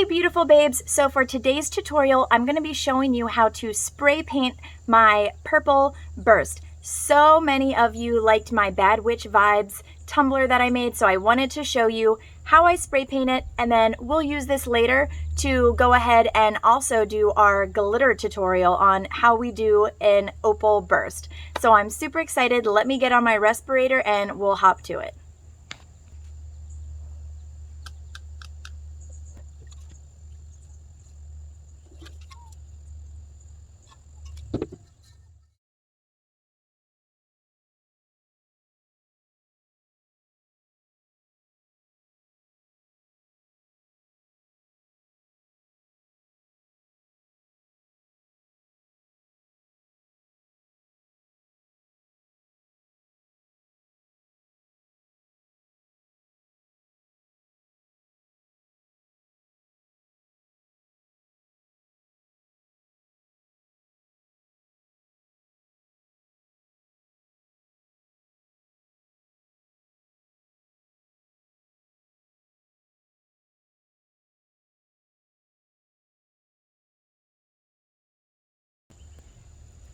Hey beautiful babes, so for today's tutorial I'm going to be showing you how to spray paint my purple burst. So many of you liked my Bad Witch Vibes tumbler that I made, so I wanted to show you how I spray paint it, and then we'll use this later to go ahead and also do our glitter tutorial on how we do an opal burst. So I'm super excited. Let me get on my respirator and we'll hop to it.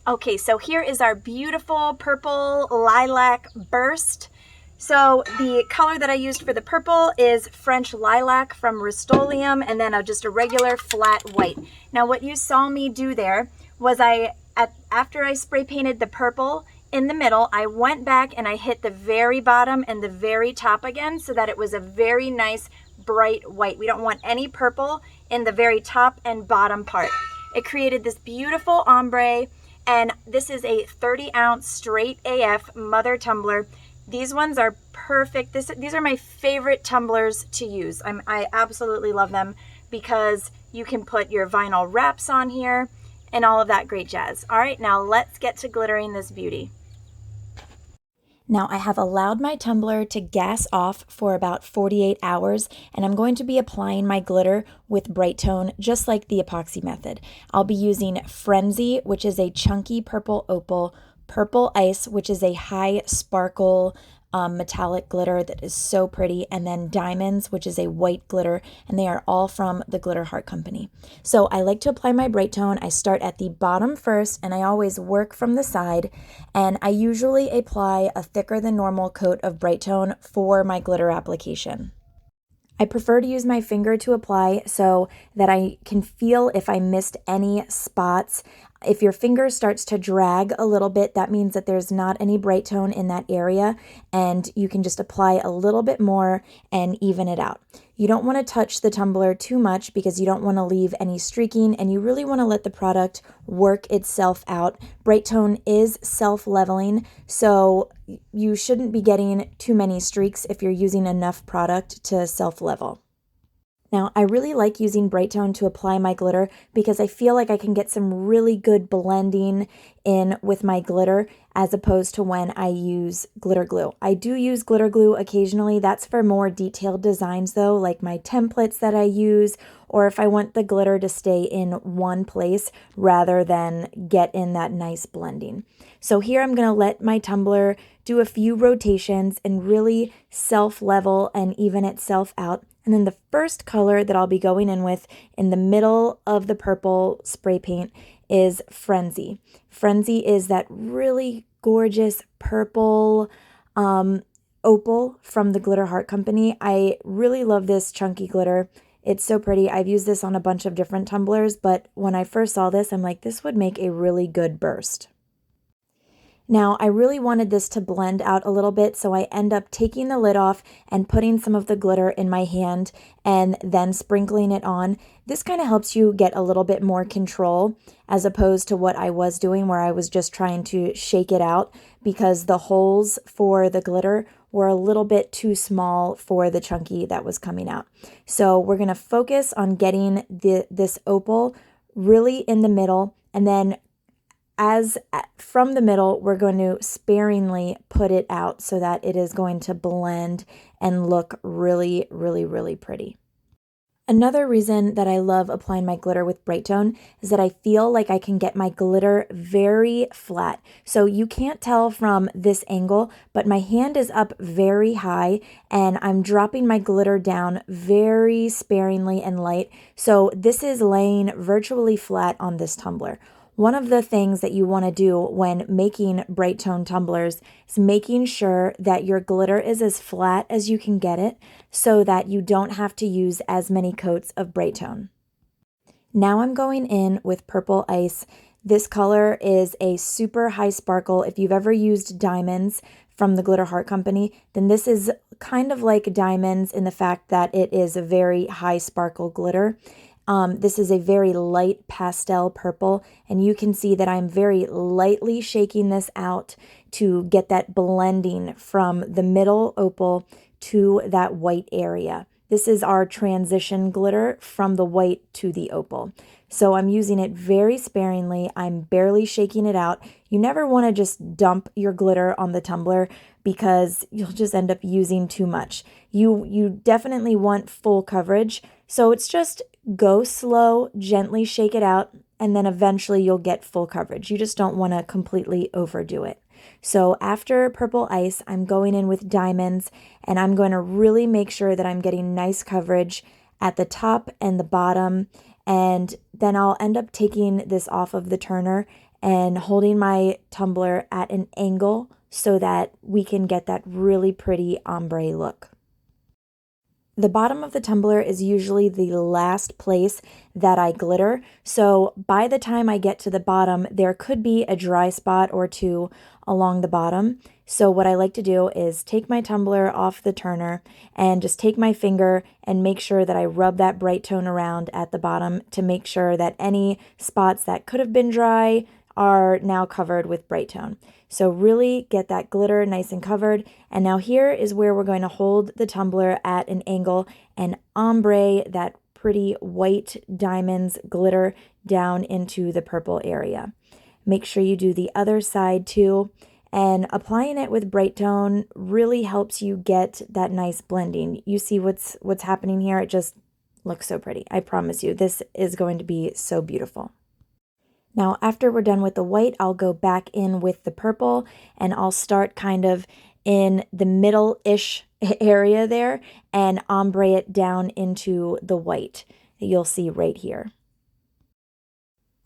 Okay, so here is our beautiful purple lilac burst. So the color that I used for the purple is French lilac from Rustoleum, and then just a regular flat white. Now what you saw me do there was after I spray painted the purple in the middle, I went back and I hit the very bottom and the very top again so that it was a very nice bright white. We don't want any purple in the very top and bottom part. It created this beautiful ombre. And this is a 30-ounce straight AF mother tumbler. These ones are perfect. These are my favorite tumblers to use. I absolutely love them because you can put your vinyl wraps on here and all of that great jazz. All right, now let's get to glittering this beauty. Now I have allowed my tumbler to gas off for about 48 hours, and I'm going to be applying my glitter with Brite tone just like the epoxy method. I'll be using Frenzy, which is a chunky purple opal, Purple Ice, which is a high sparkle metallic glitter that is so pretty, and then Diamonds, which is a white glitter, and they are all from the Glitter Heart Company. So I like to apply my Brite tone. I start at the bottom first, and I always work from the side, and I usually apply a thicker than normal coat of Brite tone for my glitter application. I prefer to use my finger to apply so that I can feel if I missed any spots. If your finger starts to drag a little bit, that means that there's not any Brite tone in that area, and you can just apply a little bit more and even it out. You don't want to touch the tumbler too much because you don't want to leave any streaking, and you really want to let the product work itself out. Brite tone is self-leveling, so you shouldn't be getting too many streaks if you're using enough product to self-level. Now, I really like using Brite tone to apply my glitter because I feel like I can get some really good blending in with my glitter as opposed to when I use glitter glue. I do use glitter glue occasionally. That's for more detailed designs though, like my templates that I use, or if I want the glitter to stay in one place rather than get in that nice blending. So here I'm going to let my tumbler do a few rotations and really self-level and even itself out. And then the first color that I'll be going in with in the middle of the purple spray paint is Frenzy. Frenzy is that really gorgeous purple opal from the Glitter Heart Company. I really love this chunky glitter. It's so pretty. I've used this on a bunch of different tumblers, but when I first saw this, I'm like, this would make a really good burst. Now, I really wanted this to blend out a little bit, so I end up taking the lid off and putting some of the glitter in my hand and then sprinkling it on. This kind of helps you get a little bit more control as opposed to what I was doing where I was just trying to shake it out because the holes for the glitter were a little bit too small for the chunky that was coming out. So we're going to focus on getting this opal really in the middle, and then from the middle, we're going to sparingly put it out so that it is going to blend and look really, really, really pretty. Another reason that I love applying my glitter with Brite Tone is that I feel like I can get my glitter very flat. So you can't tell from this angle, but my hand is up very high and I'm dropping my glitter down very sparingly and light. So this is laying virtually flat on this tumbler. One of the things that you want to do when making Brite Tone tumblers is making sure that your glitter is as flat as you can get it so that you don't have to use as many coats of Brite Tone. Now I'm going in with Purple Ice. This color is a super high sparkle. If you've ever used diamonds from the Glitter Heart Company, then this is kind of like diamonds in the fact that it is a very high sparkle glitter. This is a very light pastel purple, and you can see that I'm very lightly shaking this out to get that blending from the middle opal to that white area. This is our transition glitter from the white to the opal. So I'm using it very sparingly. I'm barely shaking it out. You never want to just dump your glitter on the tumbler because you'll just end up using too much. You definitely want full coverage. So it's just go slow, gently shake it out, and then eventually you'll get full coverage. You just don't want to completely overdo it. So after Purple Ice, I'm going in with diamonds, and I'm going to really make sure that I'm getting nice coverage at the top and the bottom. And then I'll end up taking this off of the turner and holding my tumbler at an angle so that we can get that really pretty ombre look. The bottom of the tumbler is usually the last place that I glitter, so by the time I get to the bottom, there could be a dry spot or two along the bottom. So what I like to do is take my tumbler off the turner and just take my finger and make sure that I rub that Brite Tone around at the bottom to make sure that any spots that could have been dry are now covered with Brite Tone. So really get that glitter nice and covered. And now here is where we're going to hold the tumbler at an angle and ombre that pretty white diamonds glitter down into the purple area. Make sure you do the other side too. And applying it with Brite Tone really helps you get that nice blending. You see what's happening here? It just looks so pretty. I promise you, this is going to be so beautiful. Now, after we're done with the white, I'll go back in with the purple and I'll start kind of in the middle-ish area there and ombre it down into the white that you'll see right here.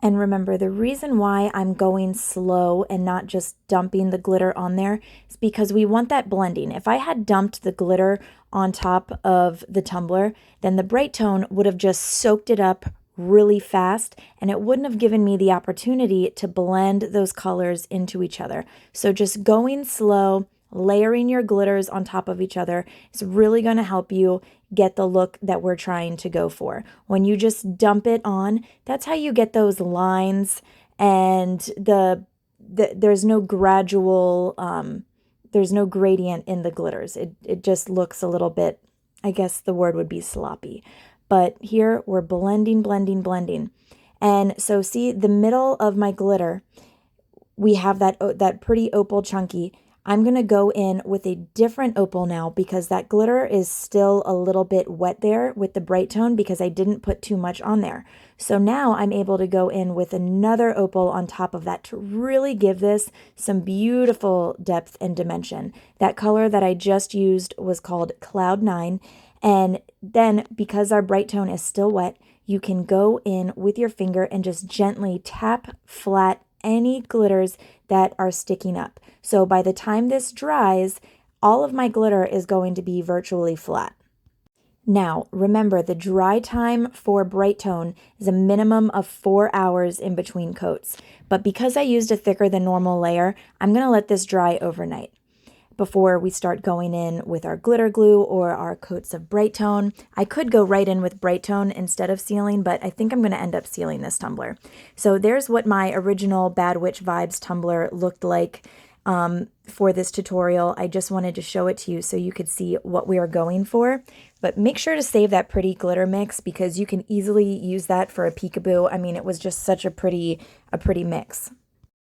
And remember, the reason why I'm going slow and not just dumping the glitter on there is because we want that blending. If I had dumped the glitter on top of the tumbler, then the Brite Tone would have just soaked it up really fast and it wouldn't have given me the opportunity to blend those colors into each other. So just going slow, layering your glitters on top of each other is really going to help you get the look that we're trying to go for. When you just dump it on, that's how you get those lines and there's no gradual, there's no gradient in the glitters. It just looks a little bit, I guess the word would be sloppy. But here we're blending, blending, blending. And so see the middle of my glitter, we have that pretty opal chunky. I'm going to go in with a different opal now because that glitter is still a little bit wet there with the Brite Tone because I didn't put too much on there. So now I'm able to go in with another opal on top of that to really give this some beautiful depth and dimension. That color that I just used was called Cloud 9. And then because our Brite Tone is still wet, you can go in with your finger and just gently tap flat any glitters that are sticking up. So by the time this dries, all of my glitter is going to be virtually flat. Now, remember the dry time for Brite Tone is a minimum of 4 hours in between coats. But because I used a thicker than normal layer, I'm going to let this dry overnight before we start going in with our glitter glue or our coats of Brite Tone. I could go right in with Brite Tone instead of sealing, but I think I'm going to end up sealing this tumbler. So there's what my original Bad Witch Vibes tumbler looked like for this tutorial. I just wanted to show it to you so you could see what we are going for. But make sure to save that pretty glitter mix because you can easily use that for a peekaboo. I mean, it was just such a pretty mix.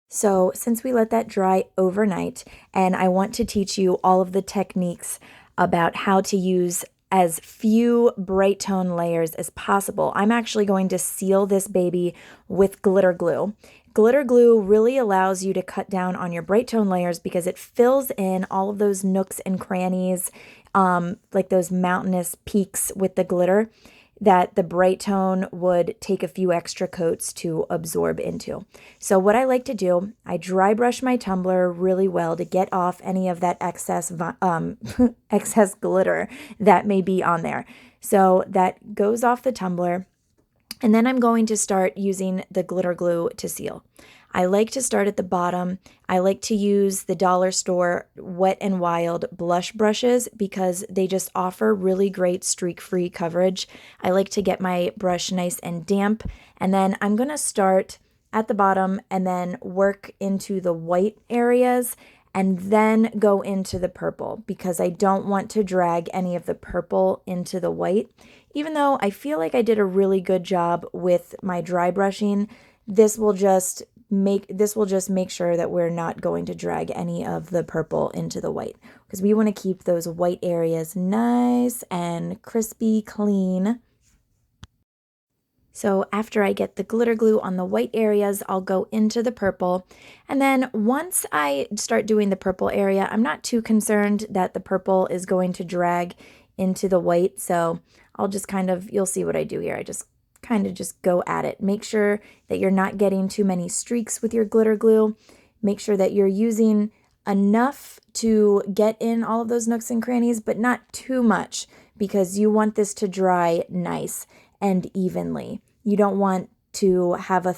So since we let that dry overnight, and I want to teach you all of the techniques about how to use as few bright tone layers as possible. I'm actually going to seal this baby with glitter glue. Glitter glue really allows you to cut down on your bright tone layers because it fills in all of those nooks and crannies, like those mountainous peaks with the glitter that the bright tone would take a few extra coats to absorb into. So what I like to do, I dry brush my tumbler really well to get off any of that excess excess glitter that may be on there. So that goes off the tumbler, and then I'm going to start using the glitter glue to seal. I like to start at the bottom. I like to use the dollar store Wet n Wild blush brushes because they just offer really great streak-free coverage. I like to get my brush nice and damp, and then I'm going to start at the bottom and then work into the white areas and then go into the purple because I don't want to drag any of the purple into the white. Even though I feel like I did a really good job with my dry brushing, this will just make sure that we're not going to drag any of the purple into the white because we want to keep those white areas nice and crispy clean. So after I get the glitter glue on the white areas, I'll go into the purple. And then once I start doing the purple area, I'm not too concerned that the purple is going to drag into the white. So I'll just you'll see what I do here. I just go at it. Make sure that you're not getting too many streaks with your glitter glue. Make sure that you're using enough to get in all of those nooks and crannies, but not too much because you want this to dry nice and evenly. You don't want to have a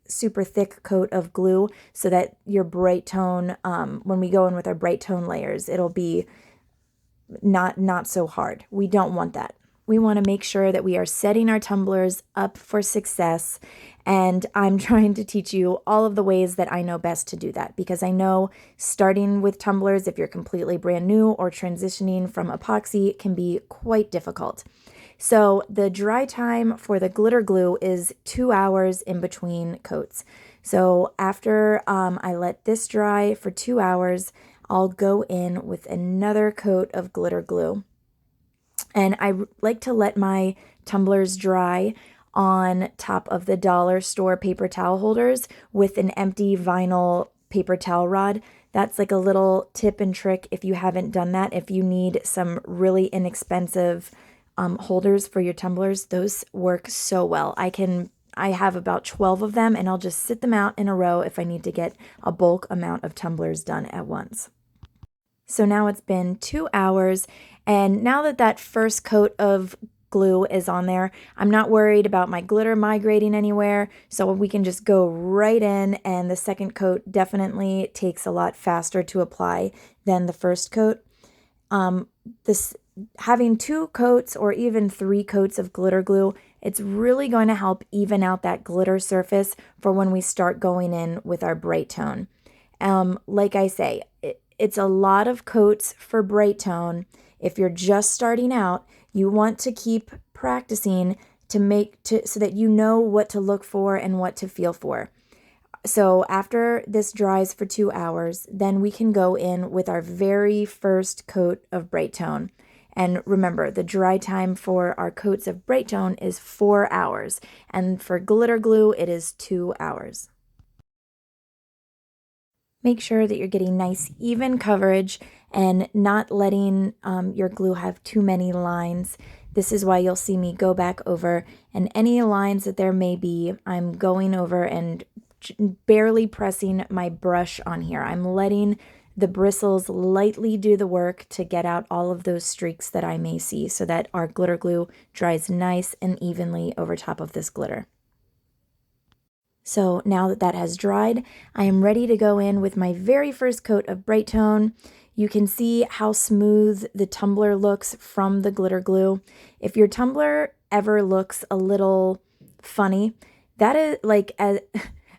super thick coat of glue so that your bright tone, when we go in with our bright tone layers, it'll be not so hard. We don't want that. We want to make sure that we are setting our tumblers up for success. And I'm trying to teach you all of the ways that I know best to do that because I know starting with tumblers, if you're completely brand new or transitioning from epoxy, can be quite difficult. So the dry time for the glitter glue is 2 hours in between coats. So after I let this dry for 2 hours, I'll go in with another coat of glitter glue. And I like to let my tumblers dry on top of the dollar store paper towel holders with an empty vinyl paper towel rod. That's like a little tip and trick if you haven't done that. If you need some really inexpensive holders for your tumblers, those work so well. I have about 12 of them, and I'll just sit them out in a row if I need to get a bulk amount of tumblers done at once. So now it's been 2 hours, and now that first coat of glue is on there, I'm not worried about my glitter migrating anywhere, so we can just go right in, and the second coat definitely takes a lot faster to apply than the first coat. Having 2 coats or even 3 coats of glitter glue, it's really going to help even out that glitter surface for when we start going in with our bright tone. Like I say, it's a lot of coats for bright tone. If you're just starting out, you want to keep practicing so that you know what to look for and what to feel for. So after this dries for 2 hours, then we can go in with our very first coat of bright tone. And remember, the dry time for our coats of bright tone is 4 hours. And for glitter glue, it is 2 hours. Make sure that you're getting nice, even coverage and not letting your glue have too many lines. This is why you'll see me go back over, and any lines that there may be, I'm going over and barely pressing my brush on here. I'm letting the bristles lightly do the work to get out all of those streaks that I may see so that our glitter glue dries nice and evenly over top of this glitter. So now that that has dried, I am ready to go in with my very first coat of bright tone. You can see how smooth the tumbler looks from the glitter glue. If your tumbler ever looks a little funny, that is like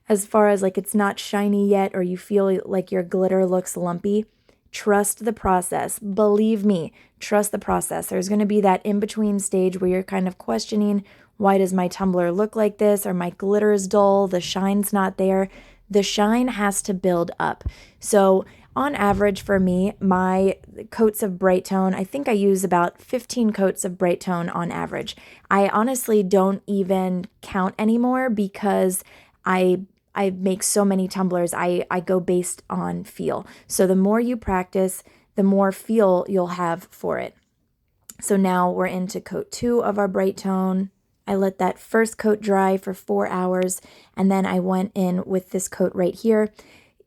as far as like it's not shiny yet or you feel like your glitter looks lumpy, trust the process. Believe me, trust the process. There's going to be that in-between stage where you're kind of questioning, why does my tumbler look like this? Or my glitter is dull, the shine's not there. The shine has to build up. So On average for me, my coats of Brite Tone, I think I use about 15 coats of Brite Tone on average. I honestly don't even count anymore because I make so many tumblers. I go based on feel. So the more you practice, the more feel you'll have for it. So now we're into coat 2 of our Brite Tone. I let that first coat dry for 4 hours, and then I went in with this coat right here.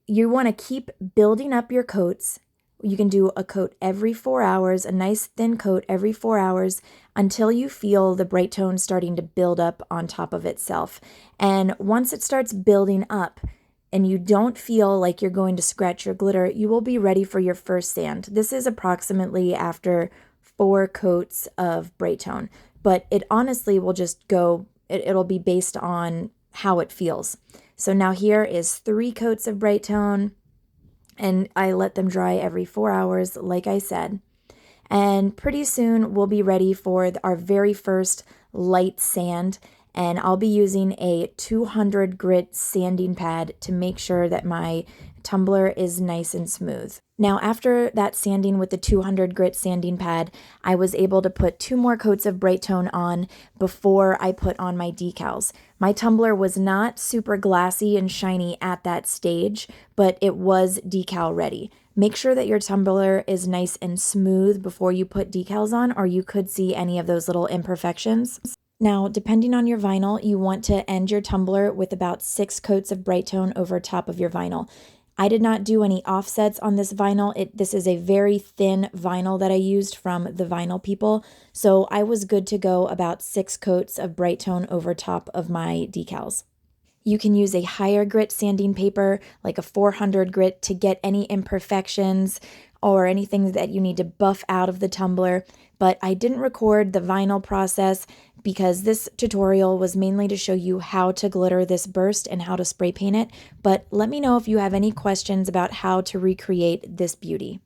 You want to keep building up your coats. You can do a coat every 4 hours, a nice thin coat every 4 hours until you feel the Brite Tone starting to build up on top of itself. And once it starts building up and you don't feel like you're going to scratch your glitter, you will be ready for your first sand. This is approximately after 4 coats of Brite Tone, but it honestly will just go, it'll be based on how it feels. So now here is 3 coats of Brite Tone, and I let them dry every 4 hours, like I said. And pretty soon we'll be ready for our very first light sand, and I'll be using a 200 grit sanding pad to make sure that my tumbler is nice and smooth. Now, after that sanding with the 200 grit sanding pad, I was able to put 2 more coats of Brite Tone on before I put on my decals. My tumbler was not super glassy and shiny at that stage, but it was decal ready. Make sure that your tumbler is nice and smooth before you put decals on, or you could see any of those little imperfections. Now, depending on your vinyl, you want to end your tumbler with about 6 coats of Brite Tone over top of your vinyl. I did not do any offsets on this vinyl. This is a very thin vinyl that I used from the Vinyl People, so I was good to go about 6 coats of Brite Tone over top of my decals. You can use a higher grit sanding paper, like a 400 grit, to get any imperfections or anything that you need to buff out of the tumbler, but I didn't record the vinyl process because this tutorial was mainly to show you how to glitter this burst and how to spray paint it. But let me know if you have any questions about how to recreate this beauty.